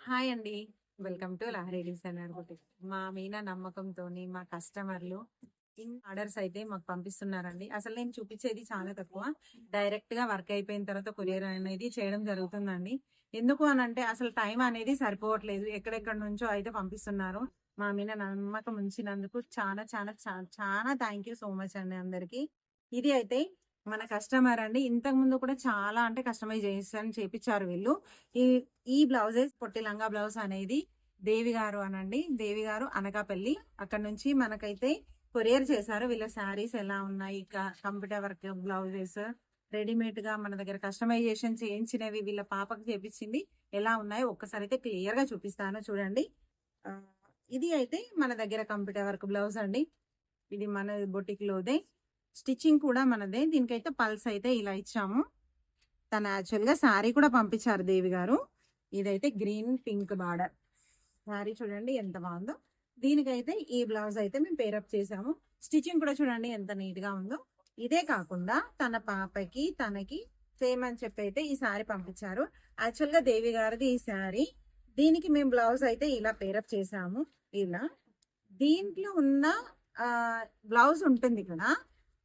Hi అండి. Welcome to Lahari designer boutique. మా మీద నమ్మకంతోని మా కస్టమర్లు ఆర్డర్స్ అయితే మాకు పంపిస్తున్నారండి. అసలు నేను చూపించేది చాలా తక్కువ. డైరెక్ట్ గా వర్క్ అయిపోయిన తర్వాత కొరియర్ అనేది చేయడం జరుగుతుందండి. ఎందుకు అనంటే అసలు టైం అనేది సరిపోవట్లేదు. ఎక్కడెక్కడ నుంచో అయితే పంపిస్తున్నారు. మా మీద నమ్మకం ఉంచినందుకు చాలా చాలా చాలా థ్యాంక్ యూ సో మచ్ అండి అందరికి. ఇది అయితే మన కస్టమర్ అండి. ఇంతకు ముందు కూడా చాలా అంటే కస్టమైజేషన్ చేపించారు వీళ్ళు. ఈ ఈ బ్లౌజెస్ పొట్టి లంగా బ్లౌజ్ అనేది దేవి గారు అనండి. దేవి గారు అనకాపల్లి. అక్కడ నుంచి మనకైతే కొరియర్ చేశారు. వీళ్ళ శారీస్ ఎలా ఉన్నాయి, కంప్యూటర్ వర్క్ బ్లౌజెస్ రెడీమేడ్ గా మన దగ్గర కస్టమైజేషన్ చేయించినవి వీళ్ళ పాపకు చేపించింది ఎలా ఉన్నాయో ఒక్కసారి అయితే క్లియర్ గా చూపిస్తాను చూడండి. ఆ, ఇది అయితే మన దగ్గర కంప్యూటర్ వర్క్ బ్లౌజ్ అండి. ఇది మన బొటిక్ లోదే. స్టిచ్చింగ్ కూడా మనదే. దీనికైతే పల్స్ అయితే ఇలా ఇచ్చాము. తను యాక్చువల్ గా శారీ కూడా పంపించారు దేవి గారు. ఇదైతే గ్రీన్ పింక్ బార్డర్ శారీ చూడండి ఎంత బాగుందో. దీనికైతే ఈ బ్లౌజ్ అయితే మేము పేరప్ చేసాము. స్టిచ్చింగ్ కూడా చూడండి ఎంత నీట్ గా ఉందో. ఇదే కాకుండా తన పాపకి తనకి సేమ్ అని చెప్పి అయితే ఈ శారీ పంపించారు. యాక్చువల్ గా దేవి గారిది ఈ శారీ. దీనికి మేము బ్లౌజ్ అయితే ఇలా పేరప్ చేసాము. ఇలా దీంట్లో ఉన్న బ్లౌజ్ ఉంటుంది కదా,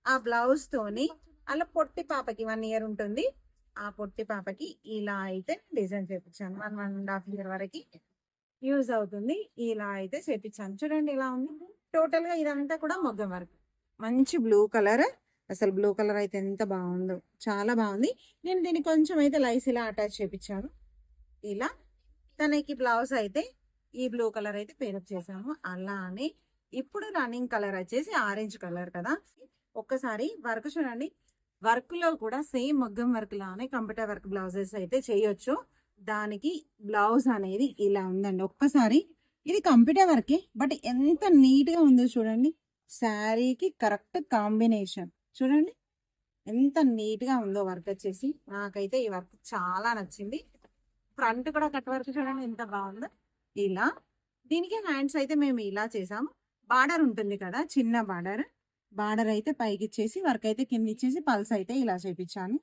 ఆ బ్లౌజ్ తోని అలా పొట్టి పాపకి 1 ఇయర్ ఉంటుంది. ఆ పొట్టి పాపకి ఇలా అయితే డిజైన్ చేపించాను. 1.5 ఇయర్ వరకు యూజ్ అవుతుంది. ఇలా అయితే చేపించాను చూడండి ఇలా ఉంది. టోటల్ గా ఇదంతా కూడా మొగ్గం వర్క్. మంచి బ్లూ కలర్. అసలు బ్లూ కలర్ అయితే ఎంత బాగుందో, చాలా బాగుంది. నేను దీన్ని కొంచెం అయితే లైస్ ఇలా అటాచ్ చేపించాను. ఇలా తనకి బ్లౌజ్ అయితే ఈ బ్లూ కలర్ అయితే పేరప్ చేసాము. అలానే ఇప్పుడు రన్నింగ్ కలర్ వచ్చేసి ఆరెంజ్ కలర్ కదా. ఒక్కసారి వర్క్ చూడండి. వర్క్ లో కూడా సేమ్ మగ్గం వర్క్ లానే కంప్యూటర్ వర్క్ బ్లౌజెస్ అయితే చేయొచ్చు. దానికి బ్లౌజ్ అనేది ఇలా ఉందండి. ఒక్కసారి ఇది కంప్యూటర్ వర్కే, బట్ ఎంత నీట్ గా ఉందో చూడండి. శారీకి కరెక్ట్ కాంబినేషన్ చూడండి ఎంత నీట్ గా ఉందో. వర్క్ వచ్చేసి నాకైతే ఈ వర్క్ చాలా నచ్చింది. ఫ్రంట్ కూడా కట్ వర్క్ చూడండి ఎంత బాగుందో. ఇలా దీనికి హ్యాండ్స్ అయితే మేము ఇలా చేసాము. బార్డర్ ఉంటుంది కదా, చిన్న బార్డర్. బార్డర్ అయితే పైకి ఇచ్చేసి వర్క్ అయితే కింద ఇచ్చేసి పల్స్ అయితే ఇలా చేపించాను.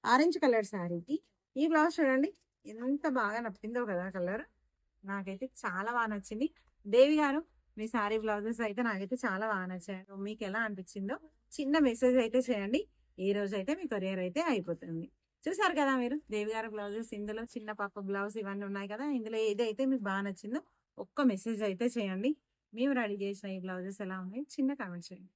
ఆరెంజ్ కలర్ శారీకి ఈ బ్లౌజ్ చూడండి ఎంత బాగా నప్పిందో కదా కలర్. నాకైతే చాలా బాగా నచ్చింది. దేవి గారు మీ శారీ బ్లౌజెస్ అయితే నాకైతే చాలా బాగా నచ్చాయి. మీకు ఎలా అనిపించిందో చిన్న మెసేజ్ అయితే చేయండి. ఈ రోజు అయితే మీ కొరియర్ అయితే అయిపోతుంది. చూసారు కదా మీరు దేవి గారి బ్లౌజెస్. ఇందులో చిన్న పాప బ్లౌజ్ ఇవన్నీ ఉన్నాయి కదా. ఇందులో ఏదైతే మీకు బాగా నచ్చిందో ఒక్క మెసేజ్ అయితే చేయండి. మేము రెడీ చేసిన ఈ బ్లౌజెస్ ఎలా ఉన్నాయి చిన్న కామెంట్ చేయండి.